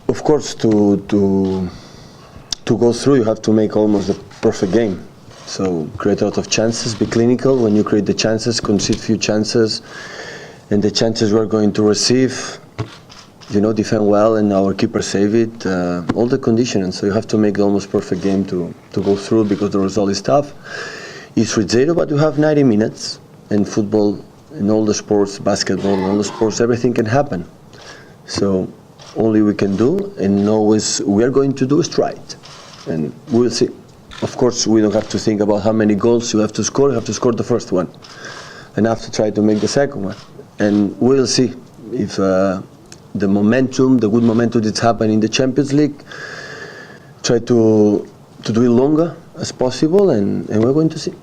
Of course, to go through, you have to make almost a perfect game. So create a lot of chances, be clinical. When you create the chances, concede few chances, and the chances we're going to receive, defend well, and our keeper save it. All the conditions. So you have to make the almost perfect game to go through, because the result is tough. It's 3-0, but you have 90 minutes. In football, in all the sports, basketball, in all the sports, everything can happen. So only we can do, and always we are going to do is try it, and we'll see. Of course, we don't have to think about how many goals you have to score. You have to score the first one, and have to try to make the second one. And we'll see if the good momentum that's happening in the Champions League, try to do it longer as possible, and we're going to see.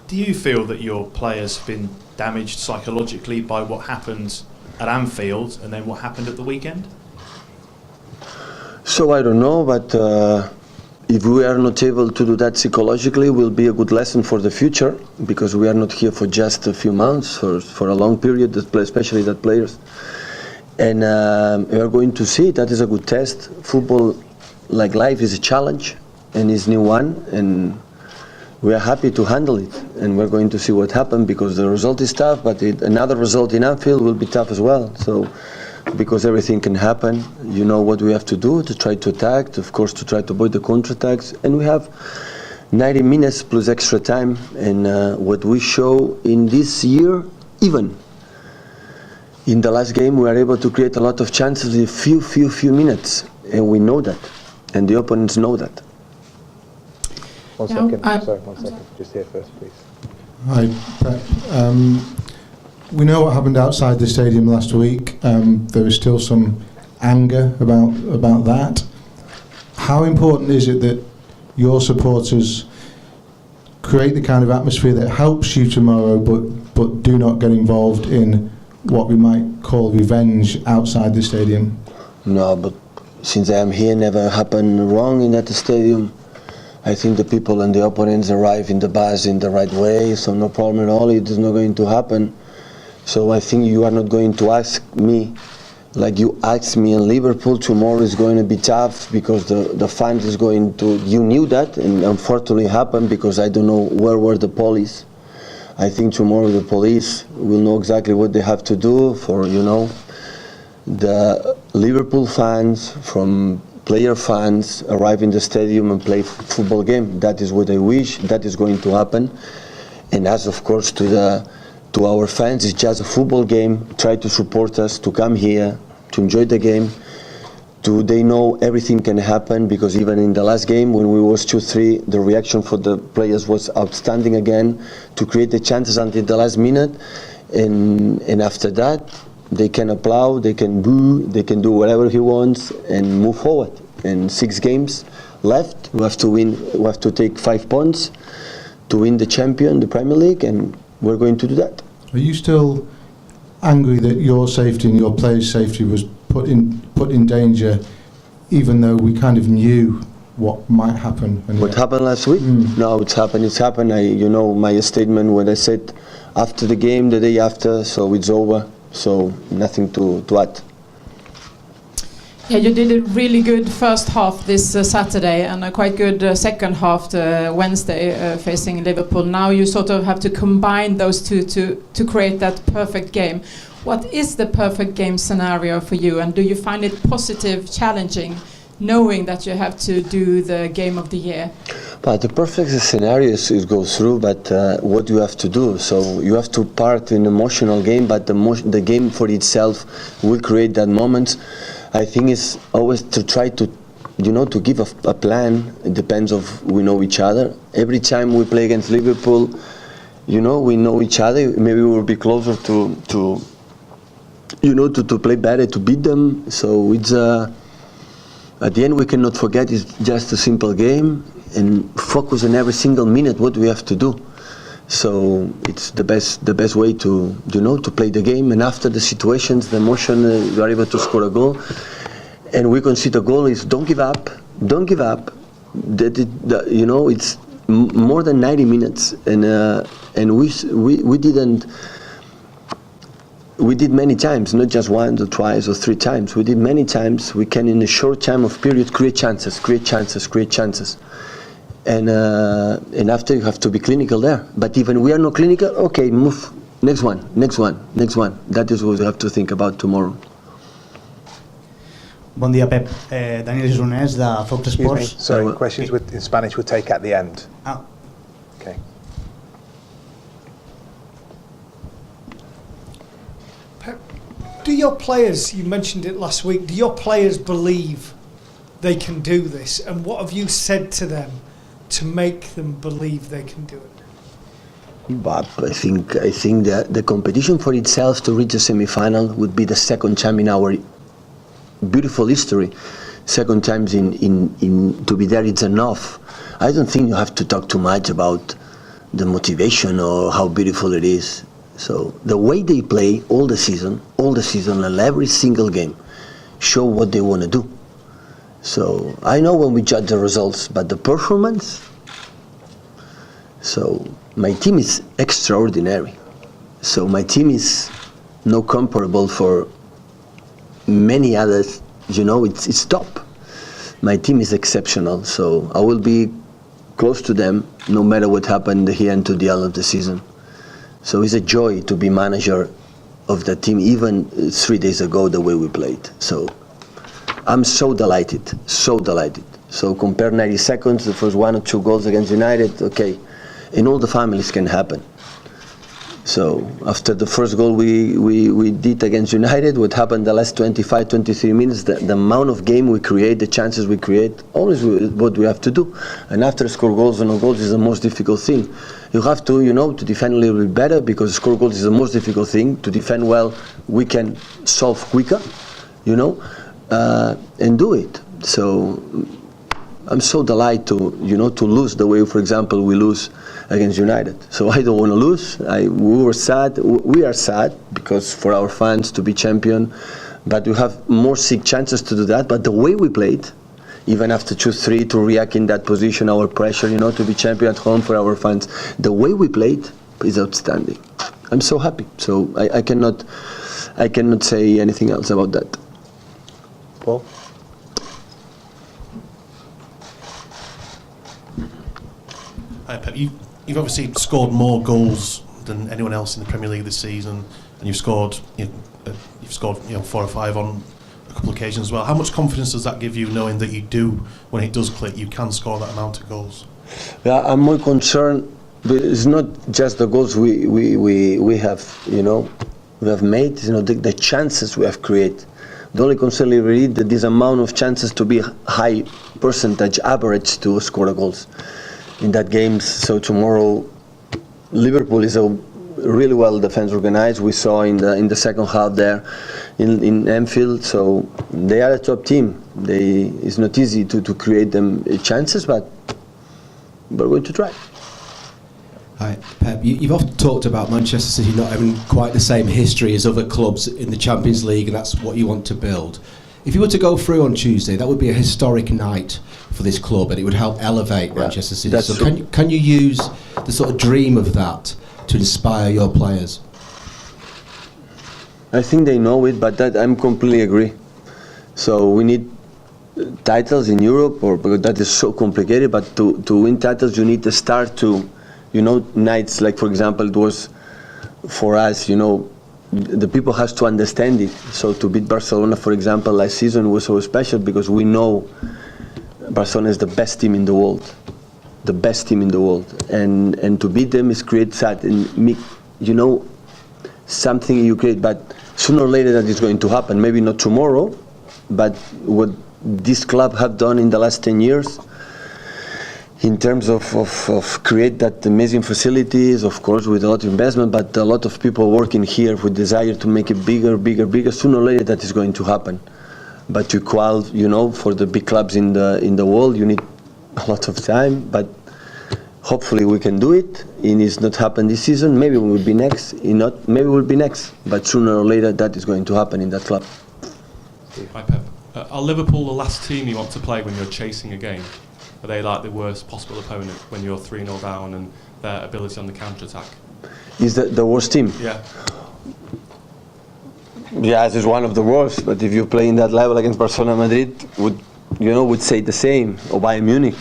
Do you feel that your players have been damaged psychologically by what happened at Anfield and then what happened at the weekend? So I don't know, but if we are not able to do that psychologically, it will be a good lesson for the future, because we are not here for just a few months, for a long period, especially that players. And we are going to see. That is a good test. Football, like life, is a challenge, and is new one, and we are happy to handle it. And we're going to see what happens, because the result is tough, but another result in Anfield will be tough as well. So, because everything can happen, you know what we have to do to try to attack, of course, to try to avoid the counterattacks. And we have 90 minutes plus extra time, and what we show in this year, even in the last game, we are able to create a lot of chances in few minutes, and we know that, and the opponents know that. One second. Sorry, 1 second. Just here first, please. Hi, Pep. We know what happened outside the stadium last week. There is still some anger about that. How important is it that your supporters create the kind of atmosphere that helps you tomorrow, but do not get involved in what we might call revenge outside the stadium? No, but since I am here, never happened wrong in that stadium. I think the people and the opponents arrive in the bus in the right way, so no problem at all. It is not going to happen. So I think you are not going to ask me like you asked me in Liverpool. Tomorrow is going to be tough, because the fans is going to. You knew that, and unfortunately happened, because I don't know where were the police. I think tomorrow the police will know exactly what they have to do for, the Liverpool fans, from player fans, arrive in the stadium and play football game. That is what I wish. That is going to happen. And as, of course, to our fans, it's just a football game. Try to support us, to come here, to enjoy the game. They know everything can happen, because even in the last game, when we was 2-3, the reaction for the players was outstanding again, to create the chances until the last minute. And after that, they can applaud, they can boo, they can do whatever he wants and move forward. And 6 games left. We have to win. We have to take 5 points to win the champion, the Premier League, and we're going to do that. Are you still angry that your safety and your players' safety was put in danger, even though we kind of knew what might happen? What happened last week? No, it's happened. It's happened. My statement when I said after the game, the day after, so it's over. So nothing to add. Yeah, you did a really good first half this Saturday, and a quite good second half Wednesday facing Liverpool. Now you sort of have to combine those two to create that perfect game. What is the perfect game scenario for you, and do you find it positive, challenging, knowing that you have to do the game of the year? But the perfect scenario is go through, but what you have to do. So you have to part in an emotional game, but the game for itself will create that moment. I think it's always to try to, to give a plan. It depends of we know each other. Every time we play against Liverpool, we know each other. Maybe we will be closer to play better, to beat them. So it's at the end we cannot forget it's just a simple game, and focus on every single minute what we have to do. So it's the best way to to play the game. And after the situations, the emotion, you are able to score a goal, and we concede a goal. Is don't give up. It's more than 90 minutes, and we didn't. we did many times, not just once or twice or three times. We did many times. We can, in a short time of period, create chances. And after you have to be clinical there. But even we are not clinical, okay, move. Next one. That is what we have to think about tomorrow. Bon dia, Pep. Daniel Junés, de Fox Sports. Sorry, questions in Spanish we'll take at the end. Ah. Okay. Pep, do your players, you mentioned it last week, do your players believe they can do this? And what have you said to them to make them believe they can do it? But I think that the competition for itself to reach a semi-final would be the second time in our beautiful history. Second times in to be there, it's enough. I don't think you have to talk too much about the motivation or how beautiful it is. So the way they play all the season and every single game show what they want to do. So I know when we judge the results, but the performance. So my team is extraordinary. So my team is no comparable for many others. You know, it's top. My team is exceptional. So I will be close to them no matter what happened here until the end of the season. So it's a joy to be manager of the team, even 3 days ago, the way we played. So I'm so delighted. So compare 90 seconds, the first 1 or 2 goals against United, okay. And all the families can happen. So after the first goal we did against United, what happened the last 25, 23 minutes, the amount of game we create, the chances we create, always what we have to do. And after score goals and no goals is the most difficult thing. You have to, to defend a little bit better, because score goals is the most difficult thing. To defend well, we can solve quicker, and do it. So I'm so delighted to lose the way, for example, we lose against United. So I don't want to lose. We are sad because for our fans to be champion, but we have more sick chances to do that. But the way we played, even after 2-3, to react in that position, our pressure, to be champion at home for our fans, the way we played is outstanding. I'm so happy. So I cannot say anything else about that. Paul? Hi, Pep. You've obviously scored more goals than anyone else in the Premier League this season, and you've scored 4 or 5 on a couple of occasions as well. How much confidence does that give you, knowing that you do, when it does click, you can score that amount of goals? Yeah, I'm more concerned. But it's not just the goals we have, we have made. The chances we have created. The only concern we read that this amount of chances to be high percentage average to score goals in that games. So tomorrow, Liverpool is a really well defense organized. We saw in the second half there in Anfield. So they are a top team. It's not easy to create them chances, but we're going to try. Hi, Pep. You've often talked about Manchester City not having quite the same history as other clubs in the Champions League, and that's what you want to build. If you were to go through on Tuesday, that would be a historic night for this club, and it would help elevate Manchester City. So can you use the sort of dream of that to inspire your players? I think they know it, but that I'm completely agree. So we need titles in Europe, because that is so complicated. But to win titles, you need to start to, nights like, for example, it was for us, the people has to understand it. So to beat Barcelona, for example, last season was so special because we know Barcelona is the best team in the world, and to beat them is create that and make, something you create. But sooner or later that is going to happen. Maybe not tomorrow, but what this club have done in the last 10 years. In terms of create that amazing facilities, of course, with a lot of investment, but a lot of people working here with desire to make it bigger. Sooner or later, that is going to happen. But to qualify, for the big clubs in the world, you need a lot of time. But hopefully, we can do it. And it's not happened this season. Maybe we will be next. Maybe we'll be next. But sooner or later, that is going to happen in that club. Hi, Pep. Are Liverpool the last team you want to play when you're chasing a game? Are they like the worst possible opponent when you're 3-0 down and their ability on the counter-attack? Is that the worst team? Yeah. Yes, it's one of the worst. But if you play in that level against Barcelona, Madrid would say the same, or Bayern Munich.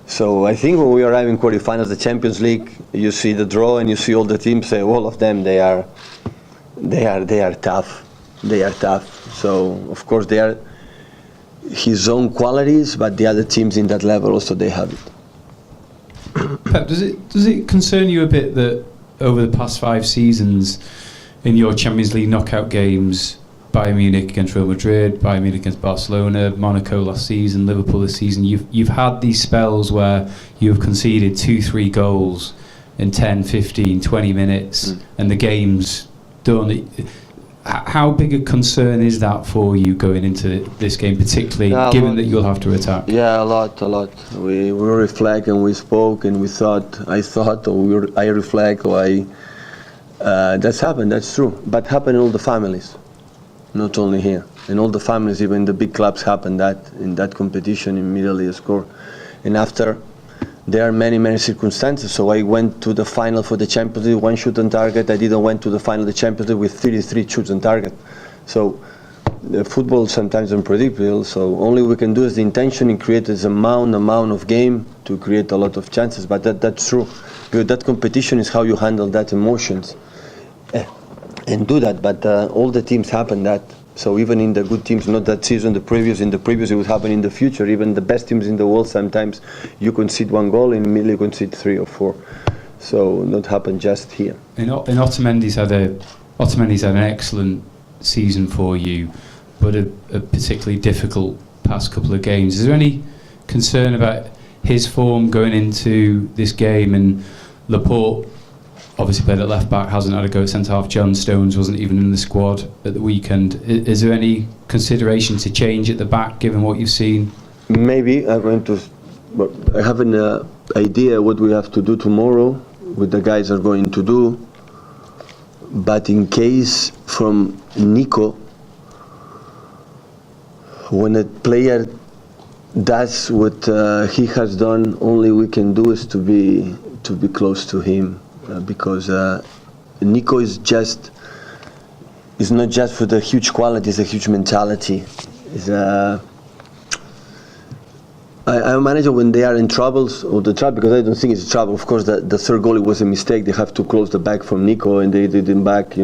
So I think when we arrive in quarterfinals, the Champions League, you see the draw and you see all the teams. Say all of them, they are tough. They are tough. So of course they are his own qualities, but the other teams in that level also they have it. Pep, does it concern you a bit that over the past 5 seasons in your Champions League knockout games, Bayern Munich against Real Madrid, Bayern Munich against Barcelona, Monaco last season, Liverpool this season, you've had these spells where you've conceded 2-3 goals in 10, 15, 20 minutes and the game's done. How big a concern is that for you going into this game, particularly given that you'll have to attack? Yeah, a lot. We reflect and we spoke and I reflect, that's happened, that's true. But happened in all the families, not only here. In all the families, even the big clubs happen that in that competition immediately score. And after, there are many circumstances. So I went to the final for the Champions League, 1 shot on target. I didn't went to the final of the Champions League with 33 shoots on target. So the football is sometimes unpredictable. So only we can do is the intention and create this amount of game to create a lot of chances. But that's true. Because that competition is how you handle that emotions and do that. But all the teams happen that. So even in the good teams, not that season, in the previous it would happen in the future. Even the best teams in the world, sometimes you concede 1 goal and immediately concede 3 or 4. So not happen just here. And Otamendi's had an excellent season for you, but a particularly difficult past couple of games. Is there any concern about his form going into this game? And Laporte obviously played at left back, hasn't had a go at centre half. John Stones wasn't even in the squad at the weekend. Is there any consideration to change at the back given what you've seen? Maybe I have an idea what we have to do tomorrow, what the guys are going to do. But in case from Nico, when a player does what he has done, only we can do is to be close to him. Because Nico is not just for the huge quality, it's a huge mentality. I'm a manager when they are in troubles, because I don't think it's trouble. Of course, the third goal, it was a mistake. They have to close the back from Nico and they didn't back,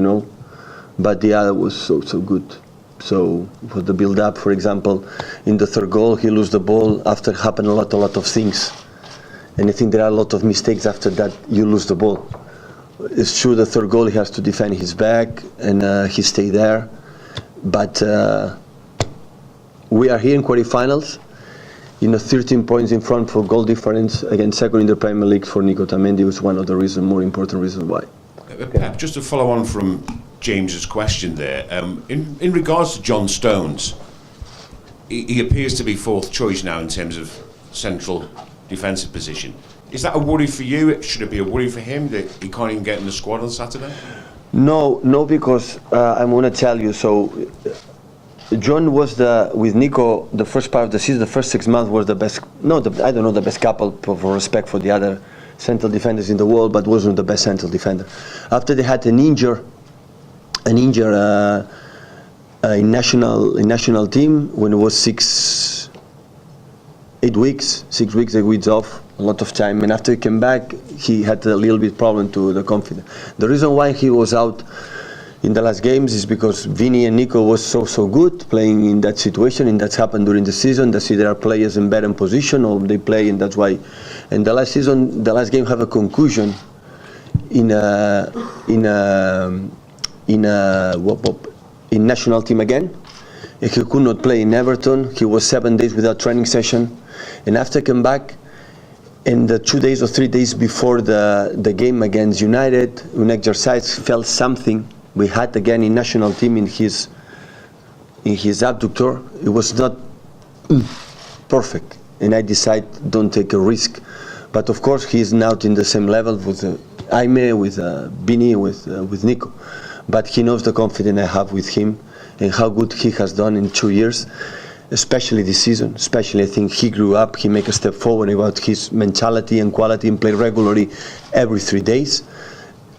But the other was so good. So for the build-up, for example, in the third goal, he lose the ball after happen a lot of things. And I think there are a lot of mistakes after that you lose the ball. It's true the third goal he has to defend his back and he stay there. But we are here in quarterfinals, 13 points in front for goal difference against second in the Premier League for Nico Otamendi was one of the more important reasons why. Pep, just to follow on from James's question there, in regards to John Stones, he appears to be 4th choice now in terms of central defensive position. Is that a worry for you? Should it be a worry for him that he can't even get in the squad on Saturday? No, because I'm going to tell you. So John was with Nico the first part of the season. The first 6 months was the best. I don't know the best couple for respect for the other central defenders in the world, but wasn't the best central defender. After they had an injury in national team when it was 6 weeks off, a lot of time, and after he came back he had a little bit problem to the confidence. The reason why he was out in the last games is because Vini and Nico was so good playing in that situation, and that's happened during the season. They see there are players in better position or they play, and that's why. And the last game have a concussion in national team again. He could not play in Everton. He was 7 days without training session, and after came back, and the 2 days or 3 days before the game against United, in exercise felt something. We had again in national team in his abductor. It was not perfect, and I decided don't take a risk. But of course he is not in the same level with Aime, with Bini, with Nico. But he knows the confidence I have with him and how good he has done in 2 years, especially this season. Especially I think he grew up, he make a step forward about his mentality and quality and play regularly every 3 days.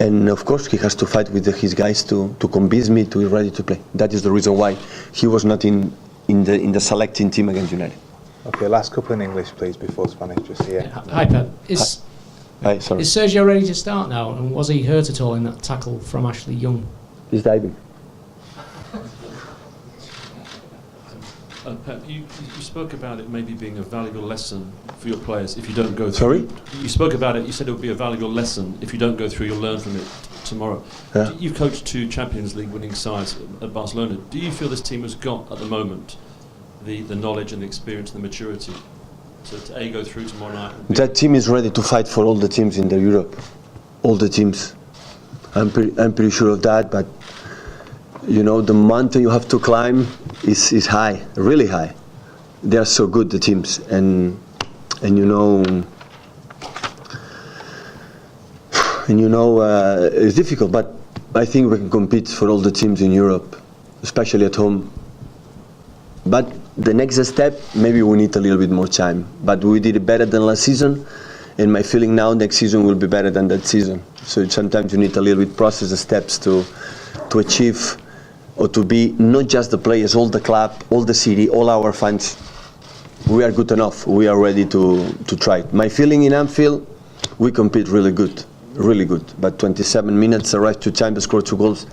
And of course, he has to fight with his guys to convince me to be ready to play. That is the reason why he was not in the selecting team against United. Okay, last couple in English, please, before Spanish. Just here. Hi, Pep. Hi, sorry. Is Sergio ready to start now? And was he hurt at all in that tackle from Ashley Young? He's diving. Pep, you spoke about it maybe being a valuable lesson for your players if you don't go through. Sorry? You spoke about it, you said it would be a valuable lesson. If you don't go through, you'll learn from it tomorrow. Yeah. You've coached 2 Champions League winning sides at Barcelona. Do you feel this team has got, at the moment, the knowledge and the experience and the maturity to A, go through tomorrow night? That team is ready to fight for all the teams in Europe. All the teams. I'm pretty sure of that, but you know, the mountain you have to climb is high, really high. They are so good, the teams, and you know, it's difficult, but I think we can compete for all the teams in Europe, especially at home. But the next step, maybe we need a little bit more time. But we did it better than last season, and my feeling now next season will be better than that season. So sometimes you need a little bit process and steps to achieve, or to be not just the players, all the club, all the city, all our fans. We are good enough. We are ready to try it. My feeling in Anfield, we compete really good, really good. But 27 minutes, arrive to time to score 2 goals,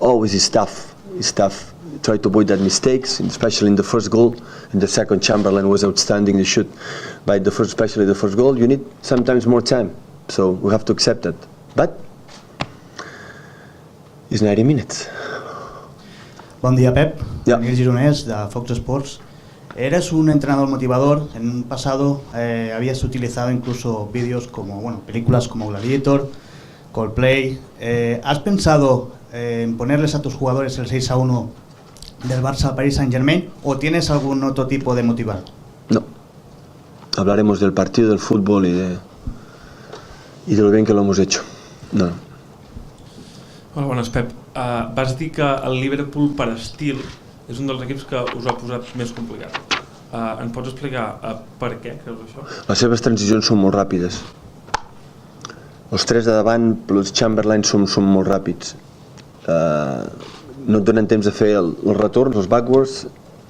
always is tough. It's tough. Try to avoid that mistakes, especially in the first goal. In the second, Chamberlain was outstanding. The shoot, by the first, especially the first goal, you need sometimes more time. So we have to accept that. But it's 90 minutes. Bon dia, Pep. Yeah. Daniel Gironès, de Fox Sports. Eres un entrenador motivador. En un pasado habías utilizado incluso vídeos como, películas como Gladiator, Coldplay. ¿Has pensado en ponerles a tus jugadores el 6-1 del Barça Paris Saint-Germain o tienes algún otro tipo de motivar? No. Hablaremos del partido, del fútbol y de lo bien que lo hemos hecho. No. Hola, bones, Pep. Vas dir que el Liverpool, per estil, és un dels equips que us ha posat més complicat. Ens pots explicar per què creus això? Les seves transicions són molt ràpides. Els 3 de davant, els Chamberlain, són molt ràpids. No et donen temps de fer els retorns, els backwards,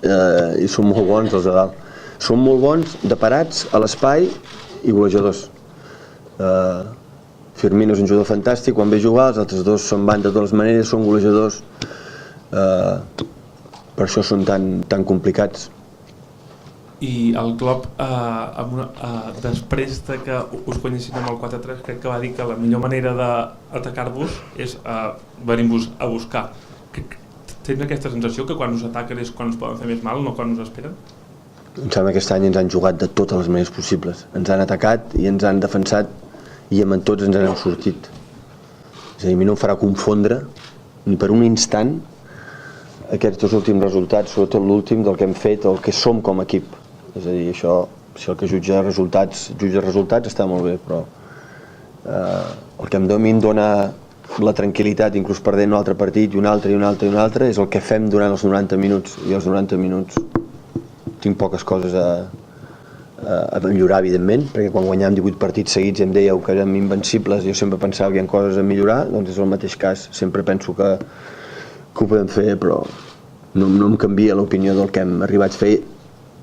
i són molt bons els de dalt. Són molt bons de parats, a l'espai i golejadors. Firmino és un jugador fantàstic, quan ve jugar, els altres 2 són banda de totes maneres, són golejadors, per això són tan complicats. I el Klopp, després de que us guanyessin amb el 4-3, crec que va dir que la millor manera d'atacar-vos és venir-vos a buscar. Tens aquesta sensació que quan us ataquen és quan us poden fer més mal, no quan us esperen? Em sembla que aquest any ens han jugat de totes les maneres possibles. Ens han atacat i ens han defensat i amb tots ens n'hem sortit. És a dir, a mi no em farà confondre ni per un instant aquests 2 últims resultats, sobretot l'últim del que hem fet o el que som com a equip. És a dir, això, si el que jutja resultats està molt bé, però el que a mi em dona la tranquil·litat, inclús perdent un altre partit i un altre, és el que fem durant els 90 minuts. I els 90 minuts tinc poques coses a millorar, evidentment, perquè quan guanyàvem 18 partits seguits em dèieu que érem invencibles i jo sempre pensava que hi ha coses a millorar, doncs és el mateix cas. Sempre penso que ho podem fer, però no em canvia l'opinió del que hem arribat a fer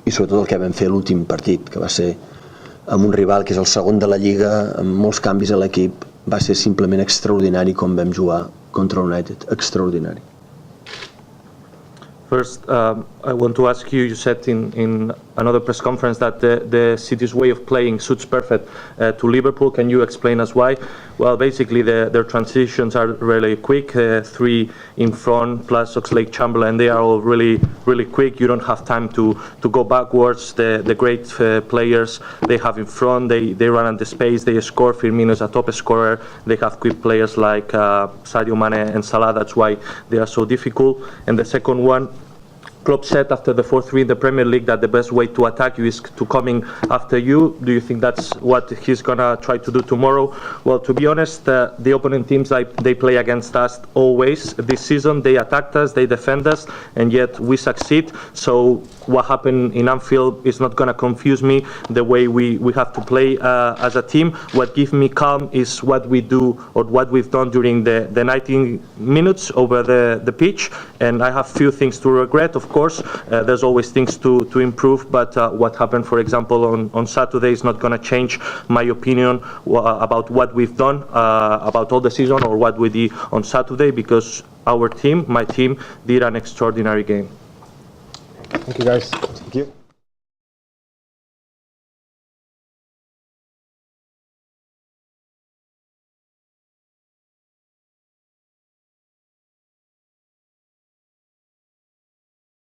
i sobretot el que vam fer l'últim partit, que va ser amb un rival que és el segon de la Lliga, amb molts canvis a l'equip. Va ser simplement extraordinari com vam jugar contra United, extraordinari. First, I want to ask you, you said in another press conference that the city's way of playing suits perfect to Liverpool. Can you explain us why? Well, basically their transitions are really quick, 3 in front plus Oxlade-Chamberlain, they are all really quick. You don't have time to go backwards. The great players they have in front, they run at the space, they score. Firmino is a top scorer. They have quick players like Sadio Mane and Salah, that's why they are so difficult. And the second one, Klopp said after the 4-3 in the Premier League that the best way to attack you is to coming after you. Do you think that's what he's gonna try to do tomorrow? Well, to be honest, the opponent teams they play against us always this season. They attacked us, they defend us, and yet we succeed. So what happened in Anfield is not going to confuse me the way we have to play as a team. What gives me calm is what we do or what we've done during the 19 minutes over the pitch, and I have few things to regret. Of course, there's always things to improve, but what happened, for example, on Saturday is not going to change my opinion about what we've done about all the season or what we did on Saturday, because our team, my team, did an extraordinary game. Thank you, guys. Thank you.